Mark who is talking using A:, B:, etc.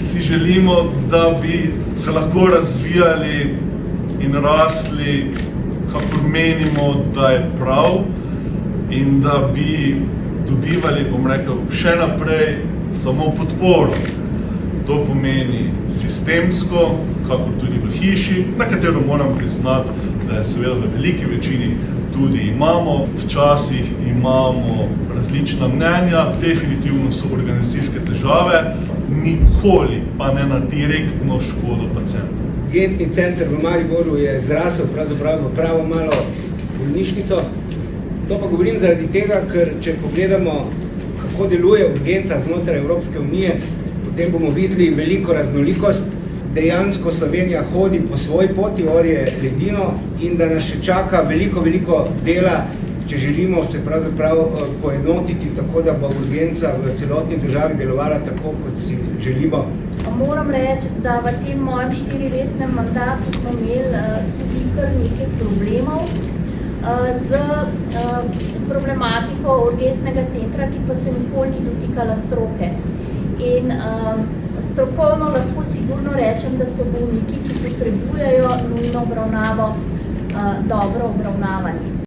A: si želimo, da bi se lahko razvijali in rasli, kakor menimo, da je prav, in da bi dobivali, še naprej samo podporo. To pomeni sistemsko, kakor tudi v hiši, na katero moram priznati, da je seveda v veliki večini tudi imamo. Včasih imamo različna mnenja, definitivno so organizacijske težave, nikoli pa ne na direktno škodo pacienta.
B: Urgentni center v Mariboru je zrasel pravzaprav v pravo malo bolnišnico. To pa govorim zaradi tega, ker če pogledamo, kako deluje urgenca znotraj Evropske unije, potem bomo videli veliko raznolikost. Dejansko Slovenija hodi po svoji poti, orje ledino, in da nas še čaka veliko dela, če želimo se pravzaprav poenotiti tako, da bo urgenca v celotni državi delovala tako, kot si želimo.
C: Moram reči, da v tem mojem 4-letnem mandatu smo imeli tudi kar nekaj problemov z problematiko urgentnega centra, ki pa se nikoli ni dotikala stroke. In strokovno lahko sigurno rečem, da so bolniki, ki potrebujejo nujno obravnavo, dobro obravnavani.